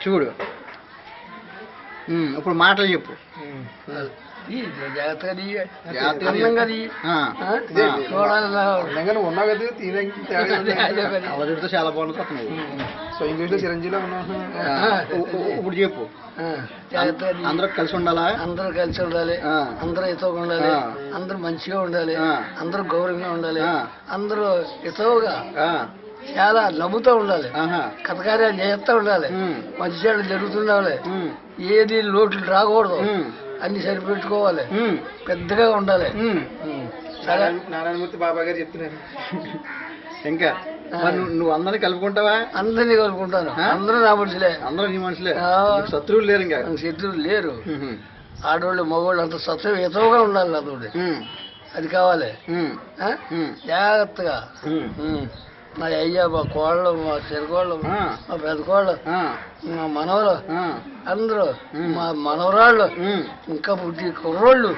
చూడు ఇప్పుడు మాటలు చెప్పు. చాలా బాగుంది. సో ఇంగ్లీష్ లో చిరంజీవిలో ఉన్నావు. ఇప్పుడు చెప్పు. అందరూ కలిసి ఉండాలా? అందరూ కలిసి ఉండాలి, అందరూ ఎతోగా ఉండాలి, అందరూ మంచిగా ఉండాలి, అందరూ గౌరవంగా ఉండాలి, అందరూ ఎతోగా చాలా నవ్వుతూ ఉండాలి, కథకార్యాలు చేస్తూ ఉండాలి, మంచి చెడు జరుగుతుండాలి, ఏది లోట్లు రాకూడదు, అన్ని సరిపెట్టుకోవాలి, పెద్దగా ఉండాలి. నారాయణమూర్తి బాబా గారు చెప్తున్నారు. ఇంకా నువ్వు అందరినీ కలుపుకుంటావా? అందరినీ కలుపుకుంటాను. అందరూ నా మనుషులే. అందరూ నీ మనుషులే. శత్రువులు లేరు? ఇంకా శత్రువులు లేరు. ఆడవాళ్ళు మగవాళ్ళు అంత సత్యం ఎతవుగా ఉండాలి. నాతోటి అది కావాలి. జాగ్రత్తగా మా అయ్యా, మా కోళ్ళు, మా చెరుకోళ్ళు, మా పెద్దకోళ్ళు, మా మనవలు అందరూ, మా మనవరాళ్ళు, ఇంకా పుట్టి కుర్రోళ్ళు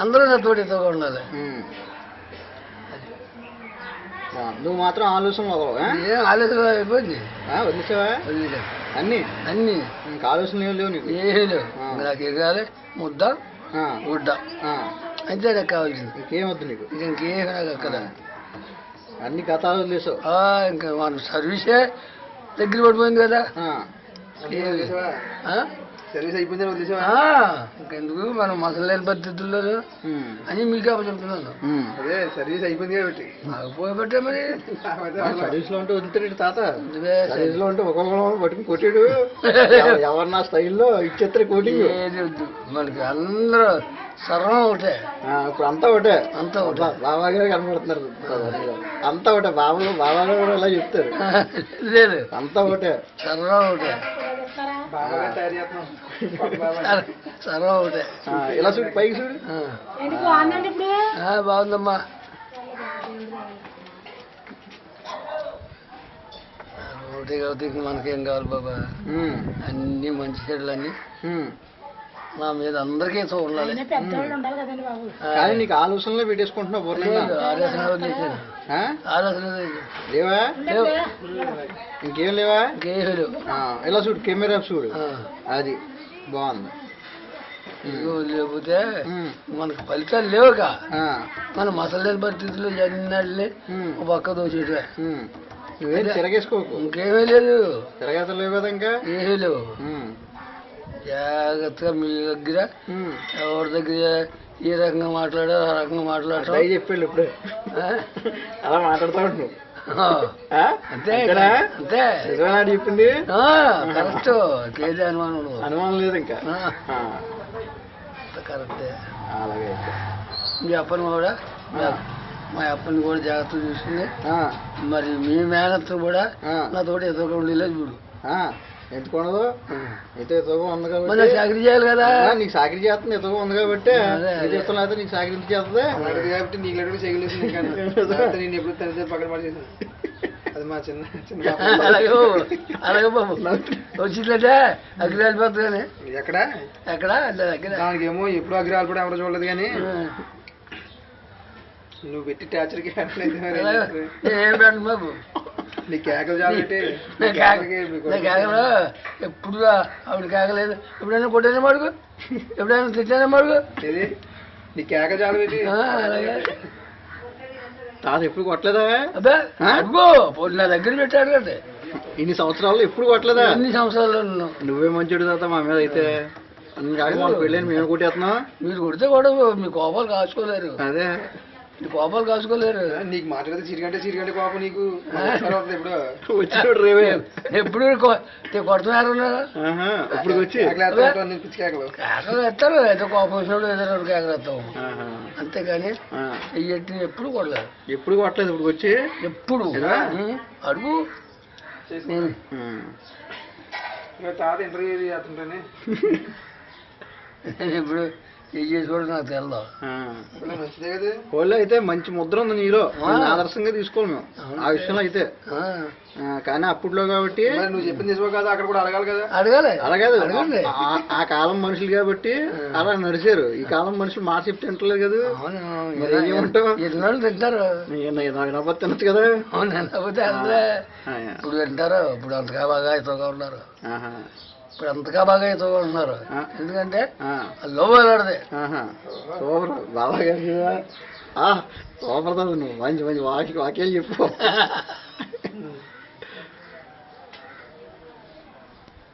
అందరూ నా తోటి ఎతవుగా ఉండాలి. నువ్వు మాత్రం ఆలోచన ఏం ఆలోచన అయిపోయింది. వదిలేసావా? అన్ని అన్ని ఇంకా ఆలోచన లేవు నీకు? ఏమీ లేవు. నాకు ఎగాలి ముద్ద గుడ్డ అంతే నాకు కావాల్సింది. ఇంకేం వద్దు నీకు? ఇంకేం నాకు అక్కడ అన్ని గతాలు వదిలేసావు. ఇంకా మన సర్వీసే దగ్గర పడిపోయింది కదా. సర్వీస్ అయిపోయింది వదిలేసావా? ఇంకెందుకు మనం మసలు లేని పరిస్థితుల్లో అని మీకు చెప్తున్నాను. అదే సర్వీస్ అయిపోయింది కాబట్టి పోయబట్టే మరి. సర్వీస్ లో ఉంటే వదిలితాడు తాత. సర్వీస్ లో ఉంటే ఒక్కొక్క పట్టుకుని కొట్టాడు. ఎవరు నా స్టైల్లో ఇచ్చేస్తారు కోటింగ్. ఏది వద్దు మనకి, అందరూ సర్వం ఒకటే. ఇప్పుడు అంతా ఒకటే. అంతా ఒకటే. బాబా గారు కనబడుతున్నారు. అంతా ఒకటే. బాబా గారు కూడా ఇలా చెప్తారు. లేదు, అంతా ఒకటే. సర్వం ఒకటే. సర్వం ఒకటే. ఇలా చూడు, పైకి చూడు. బాగుందమ్మా. ఒకటే కాబట్టి మనకేం కావాలి బాబా? అన్ని మంచి చెడులన్నీ నా మీద అందరికీ ఉండాలి. కానీ నీకు ఆలోచనలో పెట్టేసుకుంటున్నావు. ఆలోచన ఆలోచన లేవా? ఇంకేం లేవా? ఇంకేం లేవు. ఇలా చూడు, కెమెరా చూడు. అది బాగుంది. లేకపోతే మనకు ఫలితాలు లేవుగా. మన మసలేని పరిస్థితుల్లో అన్నిటిని పక్క దోచేట. నువ్వేం తిరగేసుకోకు. ఇంకేమీ లేదు. తిరగేత లేవు కదా? ఇంకా ఏమీ లేవు. జాగ్రత్తగా మీ దగ్గర ఎవరి దగ్గర ఏ రకంగా మాట్లాడో ఆ రకంగా మాట్లాడటం చెప్పాడు. ఇప్పుడు అలా మాట్లాడుతూ ఉంటు. అంతే అంతే చెప్పింది కరెక్ట్. కేజీ అనుమానం లేదు. ఇంకా కరెక్టే. అలాగే మీ అప్పని కూడా, మా అప్పని కూడా జాగ్రత్త చూసుకుని, మరి మీ మేనత్ కూడా నాతోటి ఎదురు ఉండేలేదు చూడు. ఎందుకున్నదు? అయితే ఎదురుగా ఉంది కాబట్టి చాకరీ చేయాలి కదా. నీకు చాకరీ చేస్తుంది. ఎదురుగా ఉంది కాబట్టి జీతం అయితే నీకు చాకరీ చేస్తుంది కాబట్టి నీకు లెటర్ చేయలేదు. నేను ఎప్పుడు తన పక్కన పడేసాను. అది మా చిన్న చిన్న అలాగే బాబు వచ్చిందంటే అగ్రి వెళ్ళిపోతుంది. కానీ ఎక్కడ ఎక్కడ దానికేమో ఎప్పుడు అగ్రి వెళ్ళిపోవడం ఎవరు చూడలేదు. కానీ నువ్వు పెట్టి టార్చర్కి ఏం పెట్టండి బాబు. నీ కేకలు చాలంటే కేకలు ఎప్పుడు ఆవిడ కేకలేదు. ఎప్పుడైనా కొట్టేనే మడుగు, ఎప్పుడైనా తిట్టానే మడుగు. నీ కేకలు చాలు పెట్టి తాత ఎప్పుడు కొట్టలేదా? అబ్బా అడుగు నా దగ్గర పెట్టాడు కదా. ఇన్ని సంవత్సరాల్లో ఎప్పుడు కొట్టలేదా? ఇన్ని సంవత్సరాల్లో నువ్వే మంచిడు తాత మా మీద. అయితే పెళ్ళని మేము కొట్టేస్తున్నాం. మీరు కొడితే కూడా మీ కోపాలు కాచుకోలేరు. అదే కోపాలు కాచుకోలేరు. నీకు మాట్లాడితే చిరిగంటే కోపం నీకు ఎప్పుడు వచ్చాడు రేవే. ఎప్పుడు కొడుతున్నారు. ఇప్పుడు వచ్చి కేకలు ఎత్తారు. అయితే కోపం వచ్చినప్పుడు ఏదైనా కేకలు ఎత్తాము. అంతేగాని ఎట్టి ఎప్పుడు కొడలేదు. ఎప్పుడు కొట్టలేదు. ఇప్పుడు వచ్చి ఎప్పుడు అడుగు. తాత ఇంటర్వ్యూ చేస్తుంటానే ఇప్పుడు ఇది చేసి కూడా నాకు తెలదు. వాళ్ళు అయితే మంచి ముద్ర ఉంది నీలో. ఆదర్శంగా తీసుకోవాలి మేము ఆ విషయంలో అయితే. కానీ అప్పట్లో కాబట్టి నువ్వు చెప్పింది నిజమో కాదు అక్కడ కూడా అడగాలి కదా. అడగాలి. ఆ కాలం మనుషులు కాబట్టి అలా నడిచారు. ఈ కాలం మనుషులు మాట చెప్తే వింటలేదు కదా. ఏమంటావు? తింటారు. వినకపోతే తినచ్చు కదా. వినకపోతే ఇప్పుడు వింటారు. ఇప్పుడు అంతగా బాగా ఇతరుగా ఉన్నారు. ఆహా. ఇప్పుడు అంతగా బాగా ఎత్తుకుంటున్నారు. ఆ. ఎందుకంటే ఆ. లో వెళ్ళాడదే. ఆహా. సూపర్ బాబా గారు సూపర్ తాను నువ్వు మంచి మంచి వాక్యాలు చెప్పు.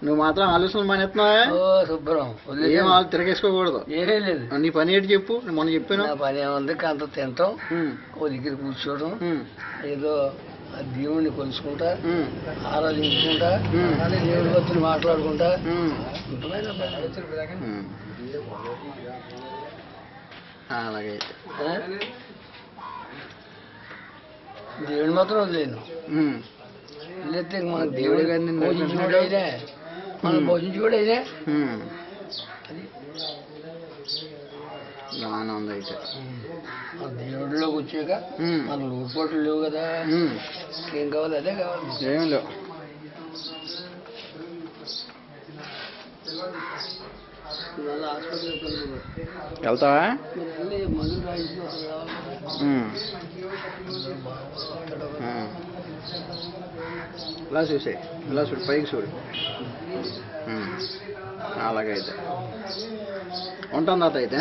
నువ్వు మాత్రం ఆలోచనలు మానేస్తున్నావా? ఓ శుభ్రం ఏం వాళ్ళు తిరగేసుకోకూడదు. ఏమీ లేదు. నీ పని ఏంటి చెప్పు, నేను మొన్న చెప్పాను. నా పని ఏముంది, అంత తింటాం, ఓ దగ్గర కూర్చోవడం, ఏదో ఆ దేవుణ్ణి కొలుసుకుంటా, ఆరాధించుకుంటా, దేవుడి భక్తులు మాట్లాడుకుంటా, ఇంతమైన పని. అలాగే దేవుని మాత్రం వదిలేను. వదిలేస్తే మన దేవుడి గారిని పోషించుకోడు అయినా, మనం పోషించుకోడు అయినా. అది బాగానే ఉంది అయితే. మన దేవుడిలోకి వచ్చాక మన లోటుపాట్లు లేవు కదా, ఏం కావాలి అదే కావాలి. ఏం లేవు. ఇవాళ హాస్పిటల్కి వెళ్తావా? మందులు రాయించుకోవాలి. ఇలా చూసే, ఇలా చూడు, పైకి చూడు. అలాగైతే ఉంటాను తాత అయితే.